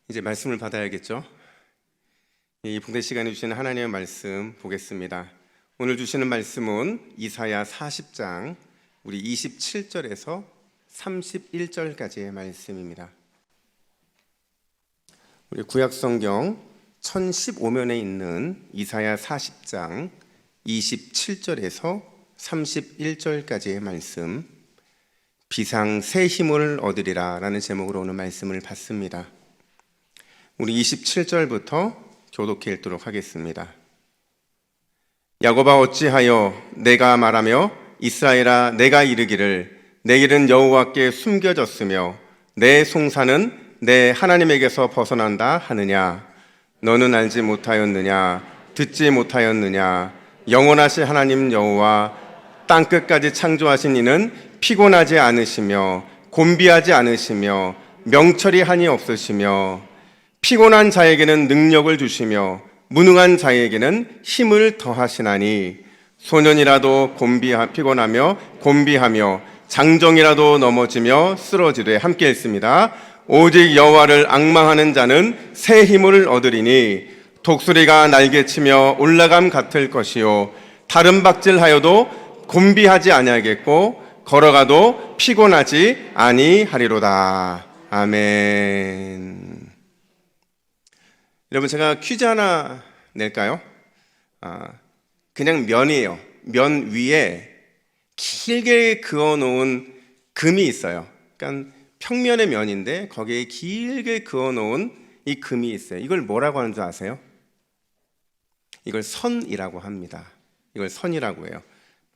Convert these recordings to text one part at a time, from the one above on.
이제 말씀을 받아야겠죠. 이 봉독 시간에 주시는 하나님의 말씀 보겠습니다. 오늘 주시는 말씀은 이사야 40장 우리 27절에서 31절까지의 말씀입니다. 우리 구약성경 1015면에 있는 이사야 40장 27절에서 31절까지의 말씀, 비상 새 힘을 얻으리라 라는 제목으로 오늘 말씀을 받습니다. 우리 27절부터 교독해 읽도록 하겠습니다. 야곱아 어찌하여 내가 말하며 이스라엘아 내가 이르기를 내 길은 여호와께 숨겨졌으며 내 송사는 내 하나님에게서 벗어난다 하느냐. 너는 알지 못하였느냐 듣지 못하였느냐. 영원하신 하나님 여호와 땅끝까지 창조하신 이는 피곤하지 않으시며 곤비하지 않으시며 명철이 한이 없으시며 피곤한 자에게는 능력을 주시며 무능한 자에게는 힘을 더하시나니 소년이라도 피곤하며 곤비하며 장정이라도 넘어지며 쓰러지되 함께 읽습니다. 오직 여호와를 앙망하는 자는 새 힘을 얻으리니 독수리가 날개치며 올라감 같을 것이요 다른 박질하여도 곤비하지 아니하겠고 걸어가도 피곤하지 아니하리로다. 아멘. 여러분, 제가 퀴즈 하나 낼까요? 그냥 면이에요. 면 위에 길게 그어놓은 금이 있어요. 그러니까 평면의 면인데 거기에 길게 그어놓은 이 금이 있어요. 이걸 뭐라고 하는 줄 아세요? 이걸 선이라고 합니다. 이걸 선이라고 해요.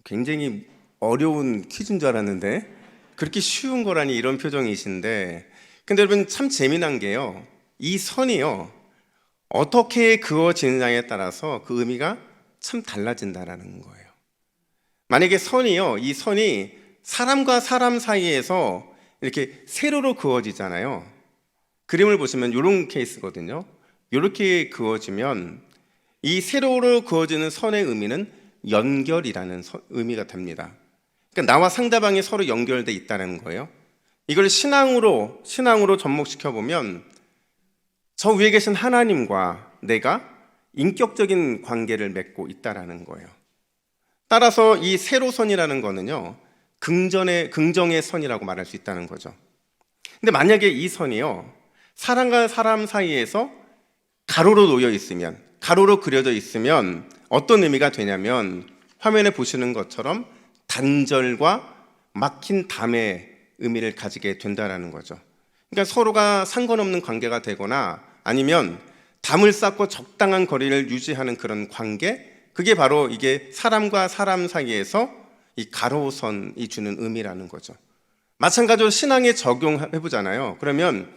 굉장히 어려운 퀴즈인 줄 알았는데 그렇게 쉬운 거라니 이런 표정이신데, 근데 여러분 참 재미난 게요, 이 선이요 어떻게 그어지느냐에 따라서 그 의미가 참 달라진다라는 거예요. 만약에 선이요, 이 선이 사람과 사람 사이에서 이렇게 세로로 그어지잖아요. 그림을 보시면 이런 케이스거든요. 이렇게 그어지면 이 세로로 그어지는 선의 의미는 연결이라는 의미가 됩니다. 그러니까 나와 상대방이 서로 연결돼 있다는 거예요. 이걸 신앙으로 접목시켜 보면 저 위에 계신 하나님과 내가 인격적인 관계를 맺고 있다라는 거예요. 따라서 이 세로선이라는 거는요, 긍정의 선이라고 말할 수 있다는 거죠. 근데 만약에 이 선이요, 사람과 사람 사이에서 가로로 놓여 있으면, 가로로 그려져 있으면 어떤 의미가 되냐면 화면에 보시는 것처럼 단절과 막힌 담의 의미를 가지게 된다라는 거죠. 그러니까 서로가 상관없는 관계가 되거나 아니면 담을 쌓고 적당한 거리를 유지하는 그런 관계, 그게 바로 이게 사람과 사람 사이에서 이 가로선이 주는 의미라는 거죠. 마찬가지로 신앙에 적용해보잖아요. 그러면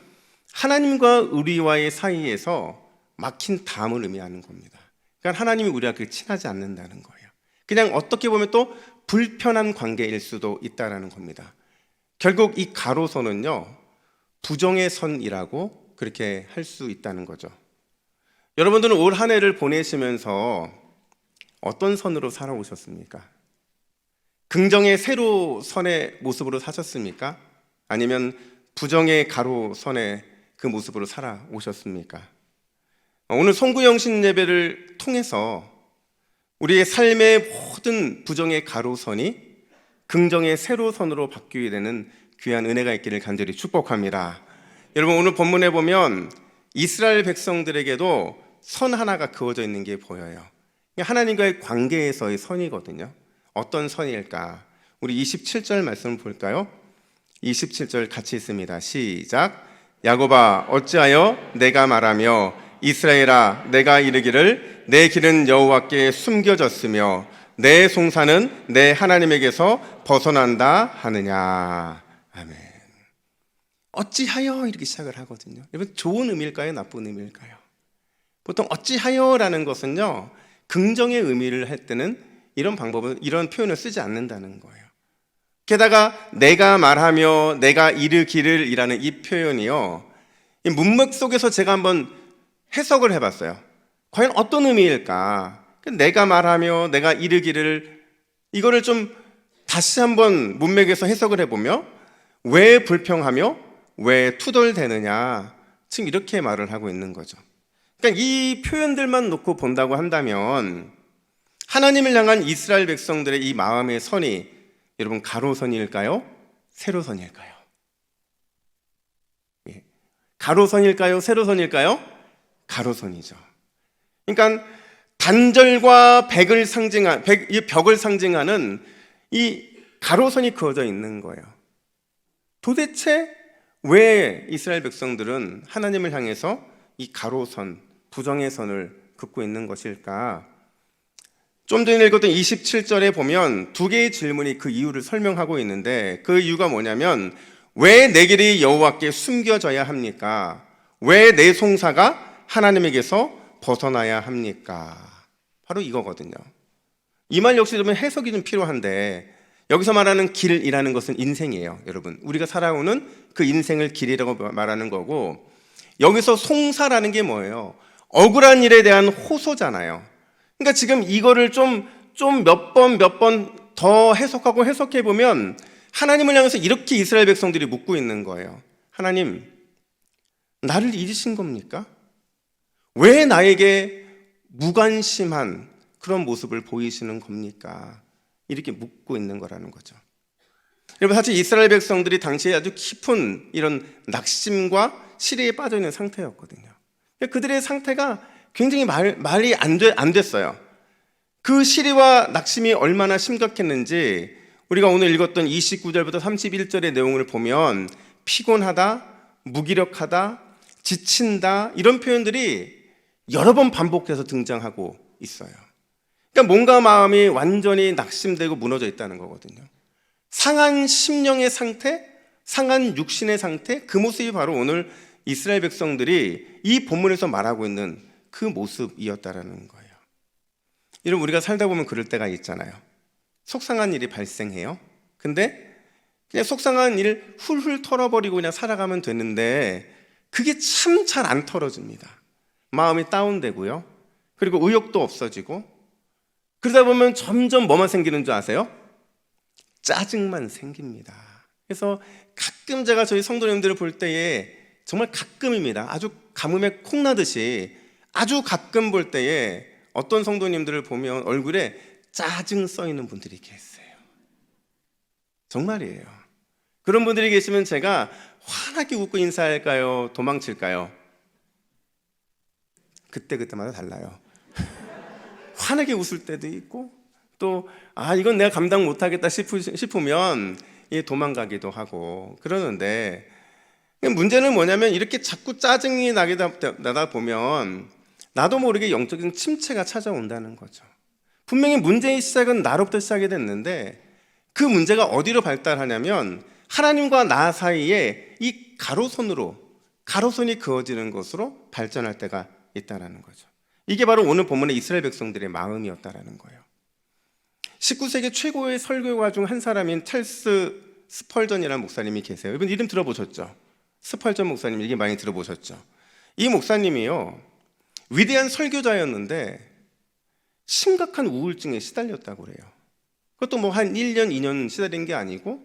하나님과 우리와의 사이에서 막힌 담을 의미하는 겁니다. 그러니까 하나님이 우리와 그렇게 친하지 않는다는 거예요. 그냥 어떻게 보면 또 불편한 관계일 수도 있다는 겁니다. 결국 이 가로선은요, 부정의 선이라고 그렇게 할 수 있다는 거죠. 여러분들은 올 한 해를 보내시면서 어떤 선으로 살아오셨습니까? 긍정의 세로선의 모습으로 사셨습니까? 아니면 부정의 가로선의 그 모습으로 살아오셨습니까? 오늘 송구영신 예배를 통해서 우리의 삶의 모든 부정의 가로선이 긍정의 세로선으로 바뀌게 되는 귀한 은혜가 있기를 간절히 축복합니다. 여러분, 오늘 본문에 보면 이스라엘 백성들에게도 선 하나가 그어져 있는 게 보여요. 하나님과의 관계에서의 선이거든요. 어떤 선일까? 우리 27절 말씀을 볼까요? 27절 같이 있습니다. 시작. 야곱아 어찌하여 내가 말하며 이스라엘아 내가 이르기를 내 길은 여호와께 숨겨졌으며 내 송사는 내 하나님에게서 벗어난다 하느냐. 아멘. 어찌하여 이렇게 시작을 하거든요. 여러분, 좋은 의미일까요? 나쁜 의미일까요? 보통 어찌하여라는 것은요, 긍정의 의미를 할 때는 이런 방법은, 이런 표현을 쓰지 않는다는 거예요. 게다가 내가 말하며 내가 이르기를 이라는 이 표현이요, 이 문맥 속에서 제가 한번 해석을 해봤어요. 과연 어떤 의미일까? 내가 말하며 내가 이르기를, 이거를 좀 다시 한번 문맥에서 해석을 해보며 왜 불평하며 왜 투덜대느냐, 지금 이렇게 말을 하고 있는 거죠. 그러니까 이 표현들만 놓고 본다고 한다면 하나님을 향한 이스라엘 백성들의 이 마음의 선이 여러분 가로선일까요? 세로선일까요? 예. 가로선일까요? 세로선일까요? 가로선이죠. 그러니까 단절과 벽을 상징하는 이 가로선이 그어져 있는 거예요. 도대체 왜 이스라엘 백성들은 하나님을 향해서 이 가로선, 부정의 선을 긋고 있는 것일까? 좀 전에 읽었던 27절에 보면 두 개의 질문이 그 이유를 설명하고 있는데 그 이유가 뭐냐면 왜 내 길이 여호와께 숨겨져야 합니까? 왜 내 송사가 하나님에게서 벗어나야 합니까? 바로 이거거든요. 이 말 역시 좀 해석이 좀 필요한데 여기서 말하는 길이라는 것은 인생이에요, 여러분. 우리가 살아오는 그 인생을 길이라고 말하는 거고 여기서 송사라는 게 뭐예요? 억울한 일에 대한 호소잖아요. 그러니까 지금 이거를 좀 몇 번 더 해석해 보면 하나님을 향해서 이렇게 이스라엘 백성들이 묻고 있는 거예요. 하나님, 나를 잊으신 겁니까? 왜 나에게 무관심한 그런 모습을 보이시는 겁니까? 이렇게 묻고 있는 거라는 거죠. 여러분, 사실 이스라엘 백성들이 당시에 아주 깊은 이런 낙심과 시리에 빠져 있는 상태였거든요. 그들의 상태가 굉장히 말이 안 됐어요. 그 시리와 낙심이 얼마나 심각했는지 우리가 오늘 읽었던 29절부터 31절의 내용을 보면 피곤하다, 무기력하다, 지친다 이런 표현들이 여러 번 반복해서 등장하고 있어요. 그러니까 뭔가 마음이 완전히 낙심되고 무너져 있다는 거거든요. 상한 심령의 상태, 상한 육신의 상태, 그 모습이 바로 오늘 이스라엘 백성들이 이 본문에서 말하고 있는 그 모습이었다라는 거예요. 여러분, 우리가 살다 보면 그럴 때가 있잖아요. 속상한 일이 발생해요. 근데 그냥 속상한 일을 훌훌 털어버리고 그냥 살아가면 되는데 그게 참 잘 안 털어집니다. 마음이 다운되고요. 그리고 의욕도 없어지고 그러다 보면 점점 뭐만 생기는 줄 아세요? 짜증만 생깁니다. 그래서 가끔 제가 저희 성도님들을 볼 때에 정말 가끔입니다. 아주 가뭄에 콩나듯이 아주 가끔 볼 때에 어떤 성도님들을 보면 얼굴에 짜증 써 있는 분들이 계세요. 정말이에요. 그런 분들이 계시면 제가 환하게 웃고 인사할까요? 도망칠까요? 그때마다 달라요. 환하게 웃을 때도 있고 또 이건 내가 감당 못하겠다 싶으면 도망가기도 하고 그러는데 문제는 뭐냐면 이렇게 자꾸 짜증이 나다 보면 나도 모르게 영적인 침체가 찾아온다는 거죠. 분명히 문제의 시작은 나로부터 시작이 됐는데 그 문제가 어디로 발달하냐면 하나님과 나 사이에 이 가로선이 그어지는 것으로 발전할 때가 있다는 거죠. 이게 바로 오늘 본문의 이스라엘 백성들의 마음이었다라는 거예요. 19세기 최고의 설교가 중 한 사람인 찰스 스펄전이라는 목사님이 계세요. 여러분 이름 들어보셨죠? 스펄전 목사님 얘기 많이 들어보셨죠? 이 목사님이요 위대한 설교자였는데 심각한 우울증에 시달렸다고 그래요. 그것도 뭐 한 1년, 2년 시달린 게 아니고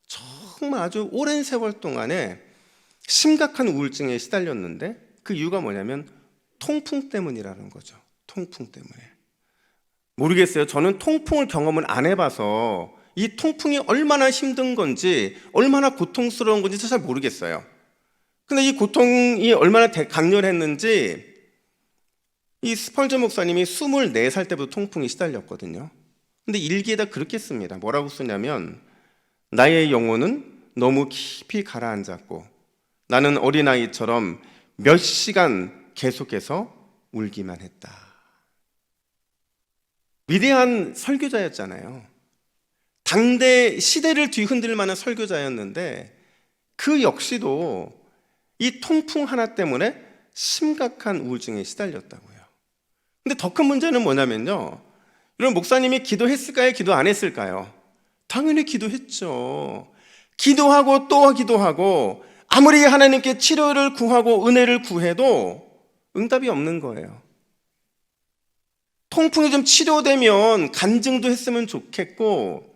정말 아주 오랜 세월 동안에 심각한 우울증에 시달렸는데 그 이유가 뭐냐면 통풍 때문이라는 거죠. 통풍 때문에. 모르겠어요. 저는 통풍을 경험을 안 해봐서 이 통풍이 얼마나 힘든 건지 얼마나 고통스러운 건지 잘 모르겠어요. 근데 이 고통이 얼마나 강렬했는지 이 스펄전 목사님이 24살 때부터 통풍이 시달렸거든요. 근데 일기에다 그렇게 씁니다. 뭐라고 쓰냐면 나의 영혼은 너무 깊이 가라앉았고 나는 어린아이처럼 몇 시간 계속해서 울기만 했다. 위대한 설교자였잖아요. 당대 시대를 뒤흔들 만한 설교자였는데 그 역시도 이 통풍 하나 때문에 심각한 우울증에 시달렸다고요. 근데 더 큰 문제는 뭐냐면요. 여러분 목사님이 기도했을까요? 기도 안 했을까요? 당연히 기도했죠. 기도하고 또 기도하고 아무리 하나님께 치료를 구하고 은혜를 구해도 응답이 없는 거예요. 통풍이 좀 치료되면 간증도 했으면 좋겠고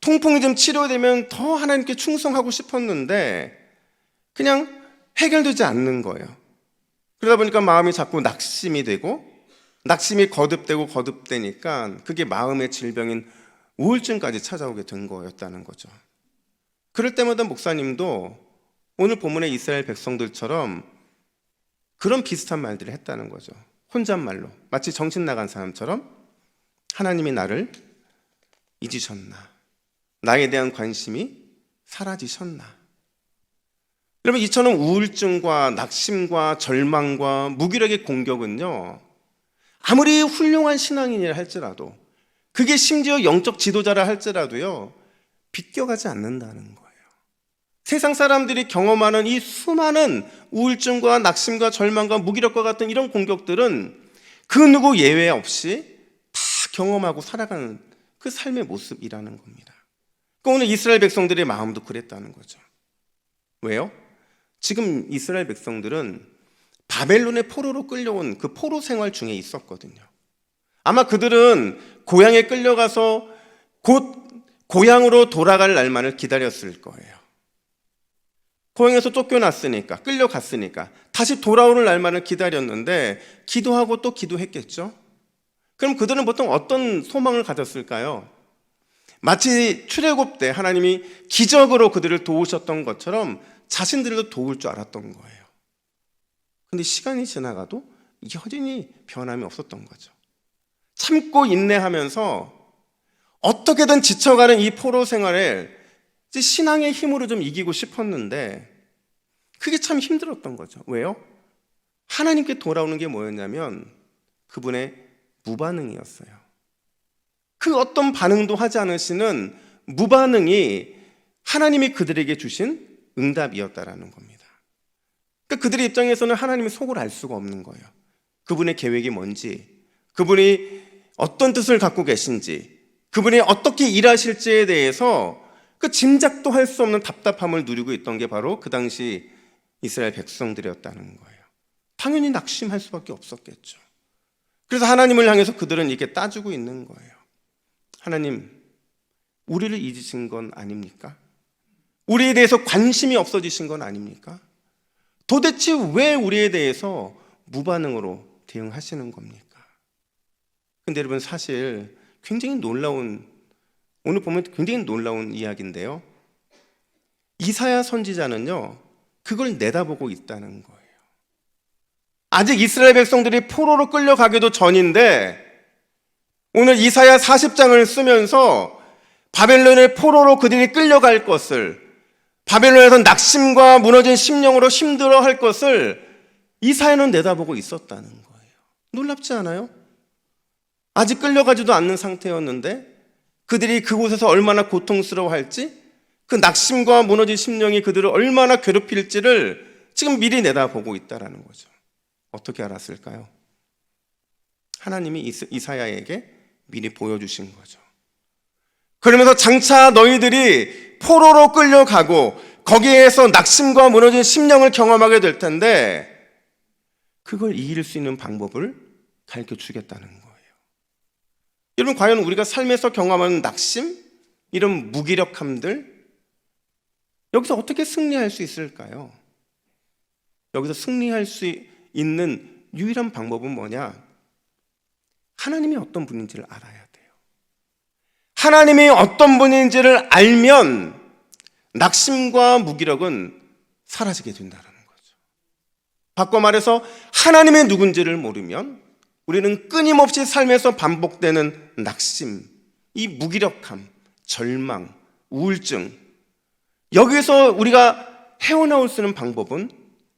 통풍이 좀 치료되면 더 하나님께 충성하고 싶었는데 그냥 해결되지 않는 거예요. 그러다 보니까 마음이 자꾸 낙심이 되고, 낙심이 거듭되니까 그게 마음의 질병인 우울증까지 찾아오게 된 거였다는 거죠. 그럴 때마다 목사님도 오늘 본문의 이스라엘 백성들처럼 그런 비슷한 말들을 했다는 거죠. 혼잣말로, 마치 정신 나간 사람처럼 하나님이 나를 잊으셨나? 나에 대한 관심이 사라지셨나? 여러분, 이처럼 우울증과 낙심과 절망과 무기력의 공격은요, 아무리 훌륭한 신앙인이라 할지라도, 그게 심지어 영적 지도자라 할지라도요, 비껴가지 않는다는 거예요. 세상 사람들이 경험하는 이 수많은 우울증과 낙심과 절망과 무기력과 같은 이런 공격들은 그 누구 예외 없이 다 경험하고 살아가는 그 삶의 모습이라는 겁니다. 그러니까 오늘 이스라엘 백성들의 마음도 그랬다는 거죠. 왜요? 지금 이스라엘 백성들은 바벨론의 포로로 끌려온 그 포로 생활 중에 있었거든요. 아마 그들은 고향에 끌려가서 곧 고향으로 돌아갈 날만을 기다렸을 거예요. 고향에서 쫓겨났으니까, 끌려갔으니까 다시 돌아오는 날만을 기다렸는데 기도하고 또 기도했겠죠. 그럼 그들은 보통 어떤 소망을 가졌을까요? 마치 출애굽 때 하나님이 기적으로 그들을 도우셨던 것처럼 자신들도 도울 줄 알았던 거예요. 근데 시간이 지나가도 여전히 변함이 없었던 거죠. 참고 인내하면서 어떻게든 지쳐가는 이 포로 생활을 신앙의 힘으로 좀 이기고 싶었는데 그게 참 힘들었던 거죠. 왜요? 하나님께 돌아오는 게 뭐였냐면 그분의 무반응이었어요. 그 어떤 반응도 하지 않으시는 무반응이 하나님이 그들에게 주신 응답이었다라는 겁니다. 그러니까 그들의 입장에서는 하나님의 속을 알 수가 없는 거예요. 그분의 계획이 뭔지, 그분이 어떤 뜻을 갖고 계신지, 그분이 어떻게 일하실지에 대해서 그 짐작도 할 수 없는 답답함을 누리고 있던 게 바로 그 당시 이스라엘 백성들이었다는 거예요. 당연히 낙심할 수밖에 없었겠죠. 그래서 하나님을 향해서 그들은 이렇게 따지고 있는 거예요. 하나님, 우리를 잊으신 건 아닙니까? 우리에 대해서 관심이 없어지신 건 아닙니까? 도대체 왜 우리에 대해서 무반응으로 대응하시는 겁니까? 근데 여러분, 사실 굉장히 오늘 보면 굉장히 놀라운 이야기인데요. 이사야 선지자는요, 그걸 내다보고 있다는 거예요. 아직 이스라엘 백성들이 포로로 끌려가기도 전인데 오늘 이사야 40장을 쓰면서 바벨론의 포로로 그들이 끌려갈 것을, 바벨론에서 낙심과 무너진 심령으로 힘들어할 것을 이사야는 내다보고 있었다는 거예요. 놀랍지 않아요? 아직 끌려가지도 않는 상태였는데 그들이 그곳에서 얼마나 고통스러워할지, 그 낙심과 무너진 심령이 그들을 얼마나 괴롭힐지를 지금 미리 내다보고 있다는 거죠. 어떻게 알았을까요? 하나님이 이사야에게 미리 보여주신 거죠. 그러면서 장차 너희들이 포로로 끌려가고 거기에서 낙심과 무너진 심령을 경험하게 될 텐데 그걸 이길 수 있는 방법을 가르쳐 주겠다는 거예요. 여러분, 과연 우리가 삶에서 경험하는 낙심, 이런 무기력함들, 여기서 어떻게 승리할 수 있을까요? 여기서 승리할 수 있는 유일한 방법은 뭐냐? 하나님이 어떤 분인지를 알아야 돼요. 하나님이 어떤 분인지를 알면 낙심과 무기력은 사라지게 된다는 거죠. 바꿔 말해서 하나님이 누군지를 모르면 우리는 끊임없이 삶에서 반복되는 낙심, 이 무기력함, 절망, 우울증, 여기서 우리가 헤어나올 수 있는 방법은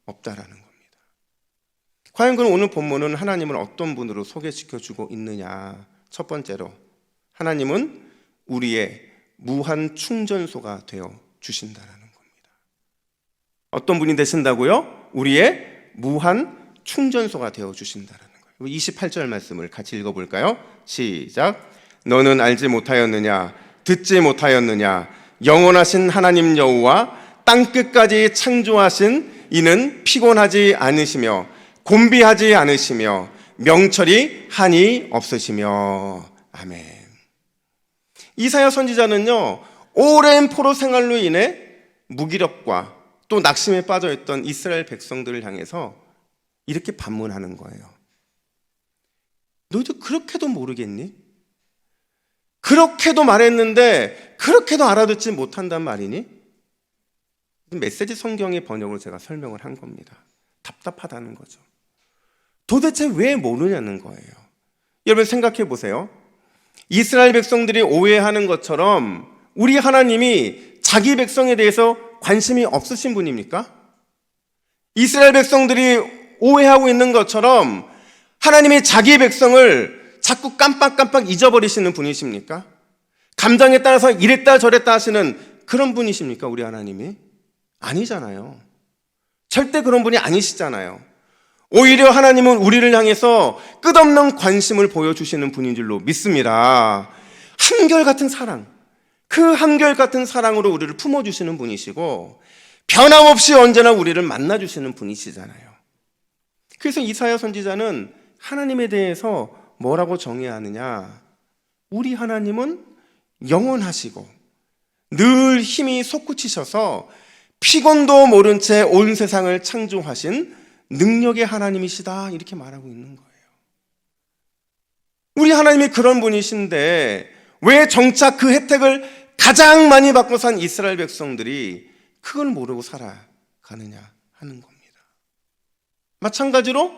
없다라는 겁니다. 과연 그럼 오늘 본문은 하나님을 어떤 분으로 소개시켜주고 있느냐? 첫 번째로, 하나님은 우리의 무한 충전소가 되어 주신다라는 겁니다. 어떤 분이 되신다고요? 우리의 무한 충전소가 되어 주신다라는 거예요. 28절 말씀을 같이 읽어볼까요? 시작. 너는 알지 못하였느냐? 듣지 못하였느냐? 영원하신 하나님 여호와 땅끝까지 창조하신 이는 피곤하지 않으시며 곤비하지 않으시며 명철이 한이 없으시며. 아멘. 이사야 선지자는요, 오랜 포로 생활로 인해 무기력과 또 낙심에 빠져 있던 이스라엘 백성들을 향해서 이렇게 반문하는 거예요. 너희도 그렇게도 모르겠니? 그렇게도 말했는데 그렇게도 알아듣지 못한단 말이니? 메시지 성경의 번역을 제가 설명을 한 겁니다. 답답하다는 거죠. 도대체 왜 모르냐는 거예요. 여러분 생각해 보세요. 이스라엘 백성들이 오해하는 것처럼 우리 하나님이 자기 백성에 대해서 관심이 없으신 분입니까? 이스라엘 백성들이 오해하고 있는 것처럼 하나님이 자기 백성을 자꾸 깜빡깜빡 잊어버리시는 분이십니까? 감정에 따라서 이랬다 저랬다 하시는 그런 분이십니까? 우리 하나님이? 아니잖아요. 절대 그런 분이 아니시잖아요. 오히려 하나님은 우리를 향해서 끝없는 관심을 보여주시는 분인 줄로 믿습니다. 한결같은 사랑, 그 한결같은 사랑으로 우리를 품어주시는 분이시고 변함없이 언제나 우리를 만나주시는 분이시잖아요. 그래서 이사야 선지자는 하나님에 대해서 뭐라고 정의하느냐? 우리 하나님은 영원하시고 늘 힘이 솟구치셔서 피곤도 모른 채 온 세상을 창조하신 능력의 하나님이시다, 이렇게 말하고 있는 거예요. 우리 하나님이 그런 분이신데 왜 정작 그 혜택을 가장 많이 받고 산 이스라엘 백성들이 그걸 모르고 살아가느냐 하는 겁니다. 마찬가지로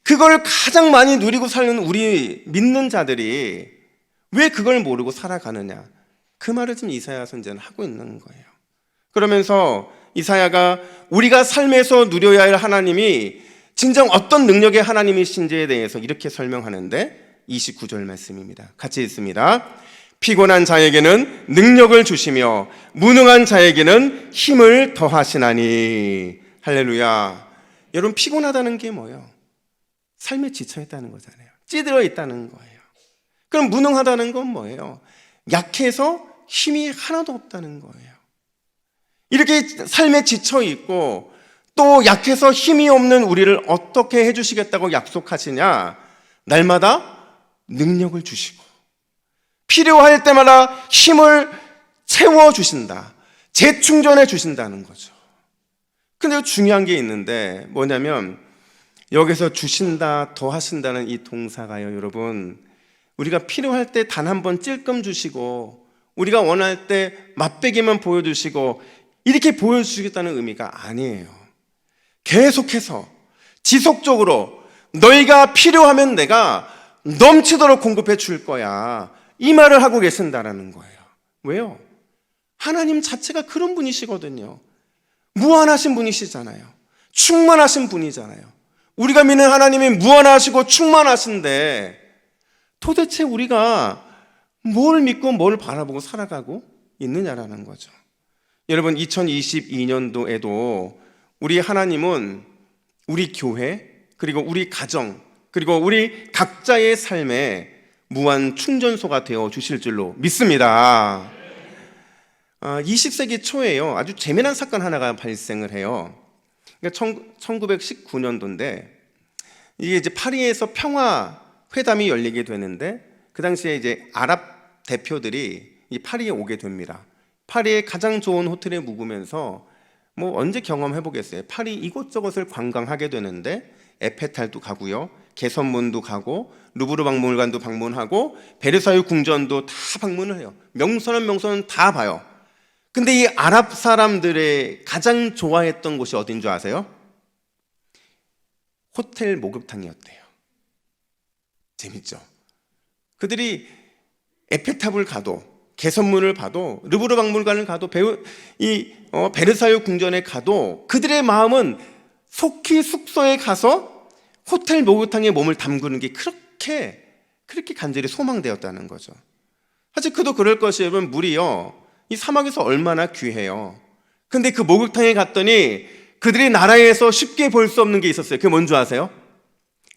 그걸 가장 많이 누리고 사는 우리 믿는 자들이 왜 그걸 모르고 살아가느냐, 그 말을 지금 이사야 선지자는 하고 있는 거예요. 그러면서 이사야가 우리가 삶에서 누려야 할 하나님이 진정 어떤 능력의 하나님이신지에 대해서 이렇게 설명하는데 29절 말씀입니다. 같이 읽습니다. 피곤한 자에게는 능력을 주시며 무능한 자에게는 힘을 더하시나니. 할렐루야. 여러분, 피곤하다는 게 뭐예요? 삶에 지쳐있다는 거잖아요. 찌들어 있다는 거예요. 그럼 무능하다는 건 뭐예요? 약해서 힘이 하나도 없다는 거예요. 이렇게 삶에 지쳐있고 또 약해서 힘이 없는 우리를 어떻게 해주시겠다고 약속하시냐? 날마다 능력을 주시고 필요할 때마다 힘을 채워주신다, 재충전해 주신다는 거죠. 근데 중요한 게 있는데 뭐냐면 여기서 주신다, 더하신다는 이 동사가요, 여러분, 우리가 필요할 때 단 한 번 찔끔 주시고 우리가 원할 때 맛배기만 보여주시고 이렇게 보여주시겠다는 의미가 아니에요. 계속해서 지속적으로 너희가 필요하면 내가 넘치도록 공급해 줄 거야, 이 말을 하고 계신다라는 거예요. 왜요? 하나님 자체가 그런 분이시거든요. 무한하신 분이시잖아요. 충만하신 분이잖아요. 우리가 믿는 하나님이 무한하시고 충만하신데 도대체 우리가 뭘 믿고 뭘 바라보고 살아가고 있느냐라는 거죠. 여러분, 2022년도에도 우리 하나님은 우리 교회, 그리고 우리 가정, 그리고 우리 각자의 삶에 무한 충전소가 되어 주실 줄로 믿습니다. 20세기 초에요, 아주 재미난 사건 하나가 발생을 해요. 그러니까 1919년도인데 이게 이제 파리에서 평화 회담이 열리게 되는데 그 당시에 이제 아랍 대표들이 이 파리에 오게 됩니다. 파리의 가장 좋은 호텔에 묵으면서 뭐 언제 경험해 보겠어요. 파리 이곳저곳을 관광하게 되는데 에펠탑도 가고요, 개선문도 가고, 루브르 박물관도 방문하고, 베르사유 궁전도 다 방문을 해요. 명소는 다 봐요. 근데 이 아랍 사람들의 가장 좋아했던 곳이 어딘 줄 아세요? 호텔 목욕탕이었대요. 재밌죠? 그들이 에펠탑을 가도, 개선문을 봐도, 루브르 박물관을 가도, 베르사유 궁전에 가도 그들의 마음은 속히 숙소에 가서 호텔 목욕탕에 몸을 담그는 게 그렇게 간절히 소망되었다는 거죠. 사실 그도 그럴 것이에요. 여러분, 물이요, 이 사막에서 얼마나 귀해요. 근데 그 목욕탕에 갔더니 그들의 나라에서 쉽게 볼 수 없는 게 있었어요. 그게 뭔지 아세요?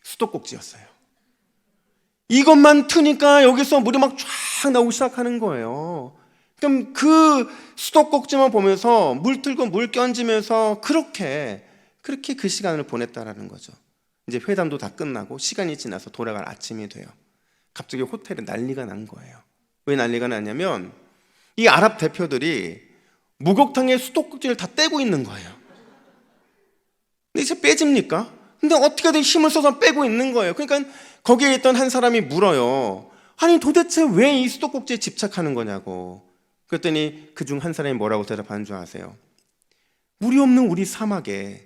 수도꼭지였어요. 이것만 트니까 여기서 물이 막 쫙 나오기 시작하는 거예요. 그럼 그 수도꼭지만 보면서 물 틀고 물 끼얹으면서 그렇게 그 시간을 보냈다라는 거죠. 이제 회담도 다 끝나고 시간이 지나서 돌아갈 아침이 돼요. 갑자기 호텔에 난리가 난 거예요. 왜 난리가 났냐면 이 아랍 대표들이 목욕탕에 수도꼭지를 다 떼고 있는 거예요. 근데 이제 빼집니까? 근데 어떻게든 힘을 써서 빼고 있는 거예요. 그러니까 거기에 있던 한 사람이 물어요. 아니 도대체 왜 이 수도꼭지에 집착하는 거냐고. 그랬더니 그중 한 사람이 뭐라고 대답하는 줄 아세요? 물이 없는 우리 사막에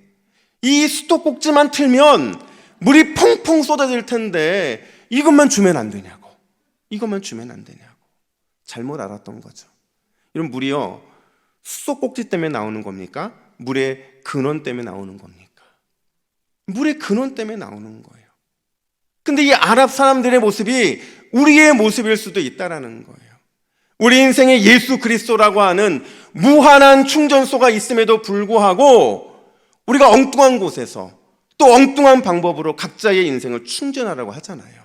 이 수도꼭지만 틀면 물이 펑펑 쏟아질 텐데 이것만 주면 안 되냐고. 이것만 주면 안 되냐고. 잘못 알았던 거죠. 이런 물이요, 수도꼭지 때문에 나오는 겁니까? 물의 근원 때문에 나오는 겁니까? 물의 근원 때문에 나오는 거예요. 근데 이 아랍 사람들의 모습이 우리의 모습일 수도 있다라는 거예요. 우리 인생에 예수 그리스도라고 하는 무한한 충전소가 있음에도 불구하고 우리가 엉뚱한 곳에서 또 엉뚱한 방법으로 각자의 인생을 충전하라고 하잖아요.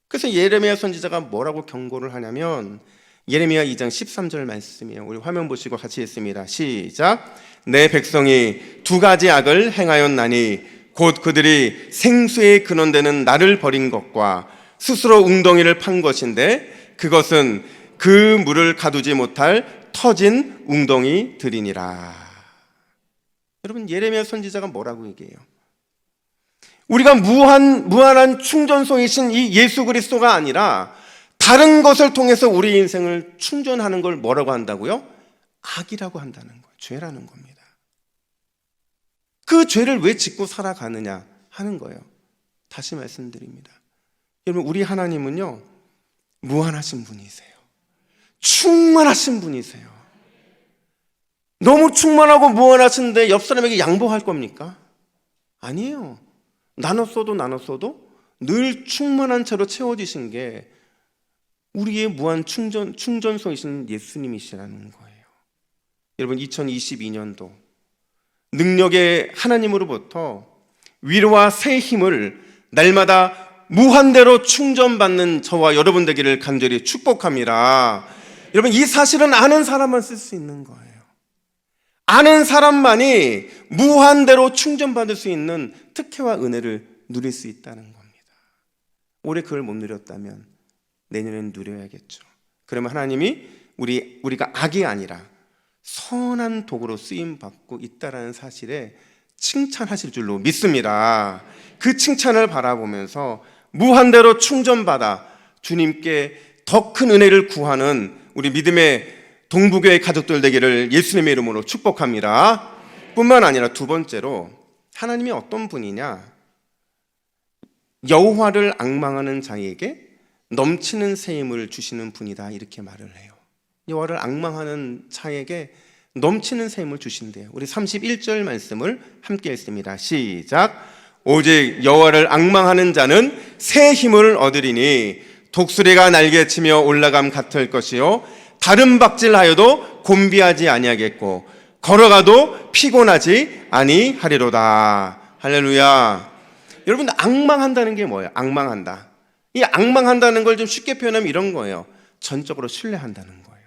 그래서 예레미야 선지자가 뭐라고 경고를 하냐면 예레미야 2장 13절 말씀이에요. 우리 화면 보시고 같이 읽습니다. 시작. 내 백성이 두 가지 악을 행하였나니 곧 그들이 생수의 근원되는 나를 버린 것과 스스로 웅덩이를 판 것인데 그것은 그 물을 가두지 못할 터진 웅덩이들이니라. 여러분, 예레미야 선지자가 뭐라고 얘기해요? 우리가 무한한 충전소이신 이 예수 그리스도가 아니라 다른 것을 통해서 우리 인생을 충전하는 걸 뭐라고 한다고요? 악이라고 한다는 거예요. 죄라는 겁니다. 그 죄를 왜 짓고 살아가느냐 하는 거예요. 다시 말씀드립니다. 여러분, 우리 하나님은요, 무한하신 분이세요. 충만하신 분이세요. 너무 충만하고 무한하신데 옆 사람에게 양보할 겁니까? 아니에요. 나눴어도 늘 충만한 채로 채워지신 게 우리의 무한 충전소이신 예수님이시라는 거예요. 여러분, 2022년도 능력의 하나님으로부터 위로와 새 힘을 날마다 무한대로 충전받는 저와 여러분 되기를 간절히 축복합니다. 여러분, 이 사실은 아는 사람만 쓸 수 있는 거예요. 아는 사람만이 무한대로 충전받을 수 있는 특혜와 은혜를 누릴 수 있다는 겁니다. 올해 그걸 못 누렸다면 내년에는 누려야겠죠. 그러면 하나님이 우리가 악이 아니라 선한 도구로 쓰임받고 있다는 사실에 칭찬하실 줄로 믿습니다. 그 칭찬을 바라보면서 무한대로 충전받아 주님께 더 큰 은혜를 구하는 우리 믿음의 동부교회 가족들 되기를 예수님의 이름으로 축복합니다. 뿐만 아니라 두 번째로 하나님이 어떤 분이냐? 여호와를 앙망하는 자에게 넘치는 새 힘을 주시는 분이다, 이렇게 말을 해요. 여호와를 앙망하는 자에게 넘치는 새 힘을 주신대요. 우리 31절 말씀을 함께 읽습니다. 시작. 오직 여호와를 앙망하는 자는 새 힘을 얻으리니 독수리가 날개치며 올라감 같을 것이요 다른 박질하여도 곤비하지 아니하겠고 걸어가도 피곤하지 아니하리로다. 할렐루야. 여러분, 앙망한다는 게 뭐예요? 앙망한다. 이 앙망한다는 걸 좀 쉽게 표현하면 이런 거예요. 전적으로 신뢰한다는 거예요.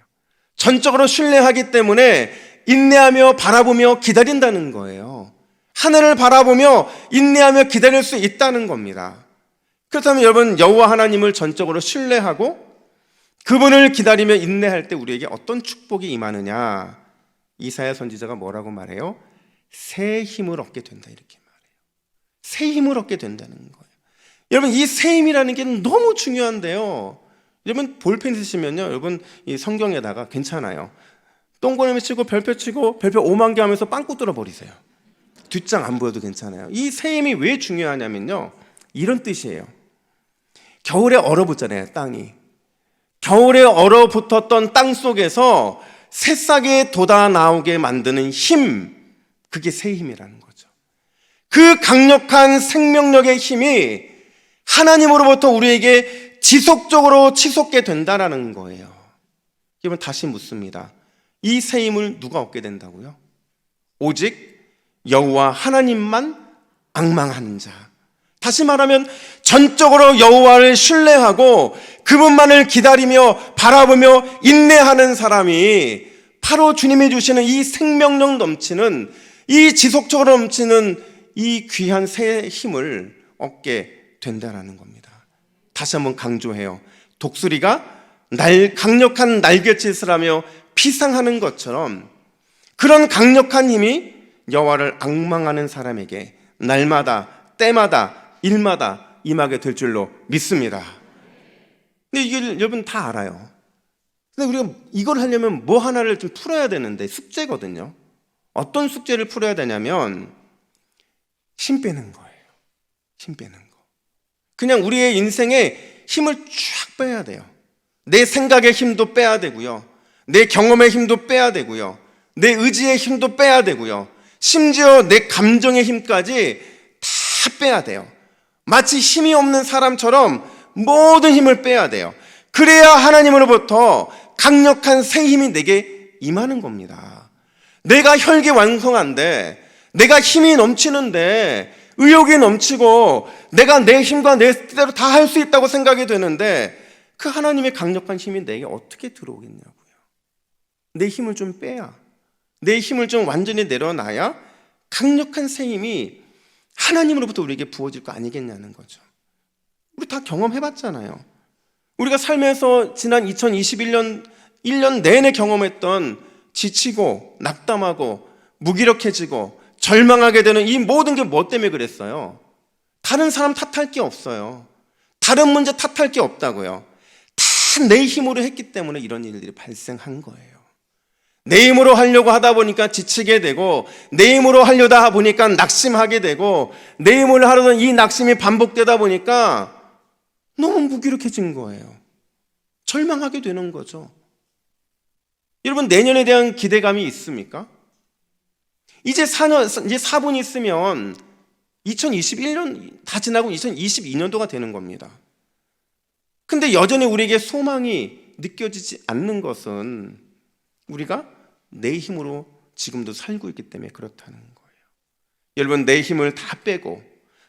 전적으로 신뢰하기 때문에 인내하며 바라보며 기다린다는 거예요. 하늘을 바라보며 인내하며 기다릴 수 있다는 겁니다. 그렇다면 여러분, 여호와 하나님을 전적으로 신뢰하고 그분을 기다리며 인내할 때 우리에게 어떤 축복이 임하느냐? 이사야 선지자가 뭐라고 말해요? 새 힘을 얻게 된다, 이렇게 말해요. 새 힘을 얻게 된다는 거예요. 여러분, 이 새 힘이라는 게 너무 중요한데요. 여러분, 볼펜 쓰시면요, 여러분 이 성경에다가 괜찮아요. 동그라미 치고 별표 치고 별표 5만 개 하면서 빵꾸 뚫어 버리세요. 뒷장 안 보여도 괜찮아요. 이 새 힘이 왜 중요하냐면요, 이런 뜻이에요. 겨울에 얼어붙잖아요, 땅이. 겨울에 얼어붙었던 땅 속에서 새싹이 돋아 나오게 만드는 힘, 그게 새 힘이라는 거죠. 그 강력한 생명력의 힘이 하나님으로부터 우리에게 지속적으로 치솟게 된다는 거예요. 여러분, 다시 묻습니다. 이 새 힘을 누가 얻게 된다고요? 오직 여호와 하나님만 앙망하는 자. 다시 말하면 전적으로 여호와를 신뢰하고 그분만을 기다리며 바라보며 인내하는 사람이 바로 주님이 주시는 이 생명력 넘치는, 이 지속적으로 넘치는 이 귀한 새 힘을 얻게 된다는 겁니다. 다시 한번 강조해요. 독수리가 강력한 날갯짓을 하며 피상하는 것처럼 그런 강력한 힘이 여호와를 앙망하는 사람에게 날마다 때마다 일마다 임하게 될 줄로 믿습니다. 근데 이게 여러분 다 알아요. 근데 우리가 이걸 하려면 뭐 하나를 좀 풀어야 되는데, 숙제거든요. 어떤 숙제를 풀어야 되냐면 힘 빼는 거예요. 힘 빼는 거. 그냥 우리의 인생에 힘을 쫙 빼야 돼요. 내 생각의 힘도 빼야 되고요, 내 경험의 힘도 빼야 되고요, 내 의지의 힘도 빼야 되고요, 심지어 내 감정의 힘까지 다 빼야 돼요. 마치 힘이 없는 사람처럼 모든 힘을 빼야 돼요. 그래야 하나님으로부터 강력한 새 힘이 내게 임하는 겁니다. 내가 혈기왕성한데, 내가 힘이 넘치는데, 의욕이 넘치고 내가 내 힘과 내 뜻대로 다 할 수 있다고 생각이 되는데, 그 하나님의 강력한 힘이 내게 어떻게 들어오겠냐고요. 내 힘을 좀 빼야, 내 힘을 좀 완전히 내려놔야 강력한 새 힘이 하나님으로부터 우리에게 부어질 거 아니겠냐는 거죠. 우리 다 경험해봤잖아요. 우리가 삶에서 지난 2021년 1년 내내 경험했던 지치고 낙담하고 무기력해지고 절망하게 되는 이 모든 게 뭐 때문에 그랬어요? 다른 사람 탓할 게 없어요. 다른 문제 탓할 게 없다고요. 다 내 힘으로 했기 때문에 이런 일들이 발생한 거예요. 내 힘으로 하려고 하다 보니까 지치게 되고, 내 힘으로 하려다 보니까 낙심하게 되고, 내 힘으로 하려던 이 낙심이 반복되다 보니까 너무 무기력해진 거예요. 절망하게 되는 거죠. 여러분, 내년에 대한 기대감이 있습니까? 이제 4분 있으면 2021년 다 지나고 2022년도가 되는 겁니다. 근데 여전히 우리에게 소망이 느껴지지 않는 것은 우리가 내 힘으로 지금도 살고 있기 때문에 그렇다는 거예요. 여러분, 내 힘을 다 빼고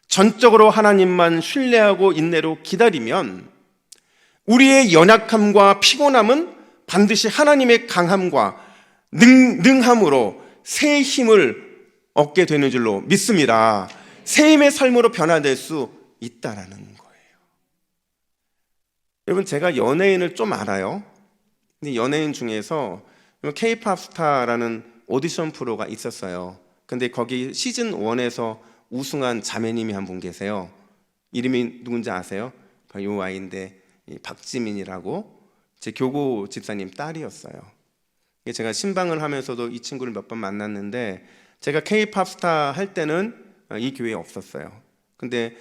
전적으로 하나님만 신뢰하고 인내로 기다리면 우리의 연약함과 피곤함은 반드시 하나님의 강함과 능함으로 새 힘을 얻게 되는 줄로 믿습니다. 새 힘의 삶으로 변화될 수 있다라는 거예요. 여러분, 제가 연예인을 좀 알아요. 근데 연예인 중에서 K-팝 스타라는 오디션 프로가 있었어요. 근데 거기 시즌 1에서 우승한 자매님이 한 분 계세요. 이름이 누군지 아세요? 이 아이인데, 박지민이라고, 제 교구 집사님 딸이었어요. 제가 신방을 하면서도 이 친구를 몇 번 만났는데, 제가 K-팝 스타 할 때는 이 교회에 없었어요. 근데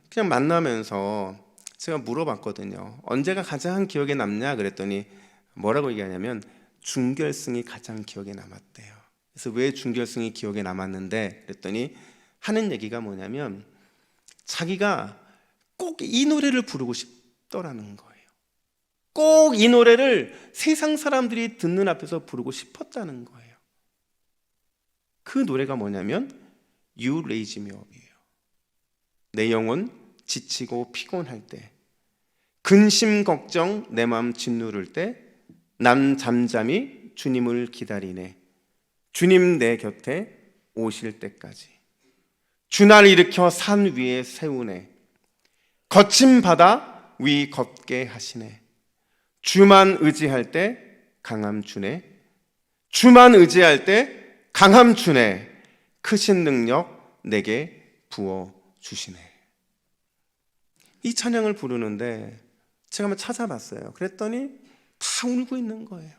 그냥 만나면서 제가 물어봤거든요. 언제가 가장 기억에 남냐 그랬더니 뭐라고 얘기하냐면 준결승이 가장 기억에 남았대요. 그래서 왜 준결승이 기억에 남았는데 그랬더니 하는 얘기가 뭐냐면 자기가 꼭 이 노래를 부르고 싶더라는 거예요. 꼭 이 노래를 세상 사람들이 듣는 앞에서 부르고 싶었다는 거예요. 그 노래가 뭐냐면 You Raise Me Up이에요. 내 영혼 지치고 피곤할 때, 근심 걱정 내 마음 짓누를 때, 난 잠잠히 주님을 기다리네. 주님 내 곁에 오실 때까지. 주날 일으켜 산 위에 세우네. 거친 바다 위 걷게 하시네. 주만 의지할 때 강함 주네. 주만 의지할 때 강함 주네. 크신 능력 내게 부어 주시네. 이 찬양을 부르는데 제가 한번 찾아봤어요. 그랬더니 다 울고 있는 거예요.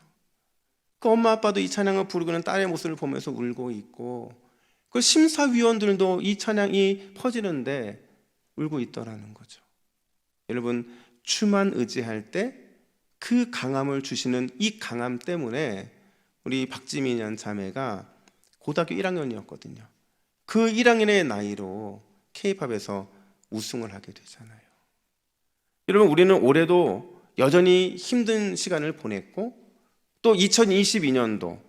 그 엄마 아빠도 이 찬양을 부르고는 딸의 모습을 보면서 울고 있고, 그 심사위원들도 이 찬양이 퍼지는데 울고 있더라는 거죠. 여러분, 주만 의지할 때 그 강함을 주시는 이 강함 때문에 우리 박지민이라는 자매가 고등학교 1학년이었거든요. 그 1학년의 나이로 K-팝에서 우승을 하게 되잖아요. 여러분, 우리는 올해도 여전히 힘든 시간을 보냈고, 또 2022년도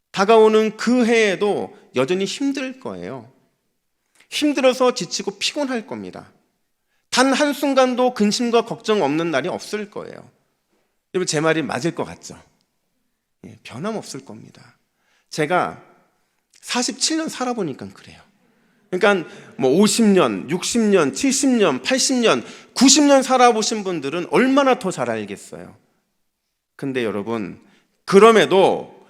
다가오는 그 해에도 여전히 힘들 거예요. 힘들어서 지치고 피곤할 겁니다. 단 한순간도 근심과 걱정 없는 날이 없을 거예요. 여러분, 제 말이 맞을 것 같죠? 변함없을 겁니다. 제가 47년 살아보니까 그래요. 그러니까 뭐 50년, 60년, 70년, 80년, 90년 살아보신 분들은 얼마나 더 잘 알겠어요. 근데 여러분, 그럼에도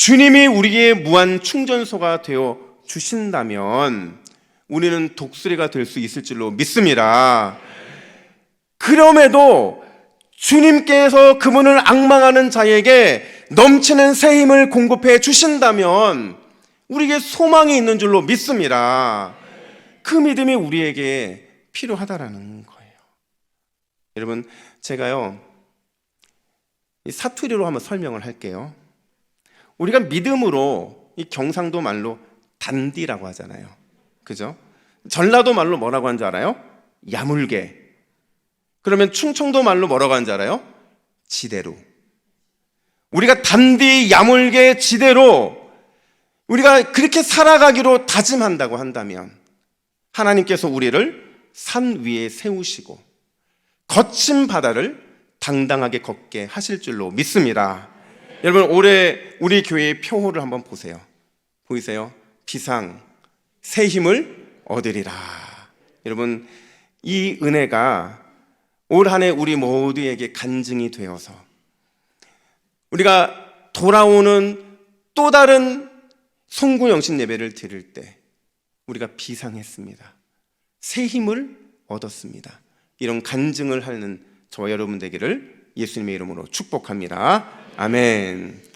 주님이 우리의 무한 충전소가 되어 주신다면 우리는 독수리가 될 수 있을 줄로 믿습니다. 그럼에도 주님께서 그분을 앙망하는 자에게 넘치는 새 힘을 공급해 주신다면 우리에게 소망이 있는 줄로 믿습니다. 그 믿음이 우리에게 필요하다라는 거예요. 여러분, 제가요 이 사투리로 한번 설명을 할게요. 우리가 믿음으로 이 경상도 말로 단디라고 하잖아요. 그죠? 전라도 말로 뭐라고 하는 줄 알아요? 야물게. 그러면 충청도 말로 뭐라고 하는 줄 알아요? 지대로. 우리가 단디, 야물게, 지대로 우리가 그렇게 살아가기로 다짐한다고 한다면 하나님께서 우리를 산 위에 세우시고 거친 바다를 당당하게 걷게 하실 줄로 믿습니다. 여러분, 올해 우리 교회의 표호를 한번 보세요. 보이세요? 비상, 새 힘을 얻으리라. 여러분, 이 은혜가 올 한 해 우리 모두에게 간증이 되어서 우리가 돌아오는 또 다른 송구영신 예배를 드릴 때 우리가 비상했습니다. 새 힘을 얻었습니다. 이런 간증을 하는 저와 여러분 되기를 예수님의 이름으로 축복합니다. 아멘.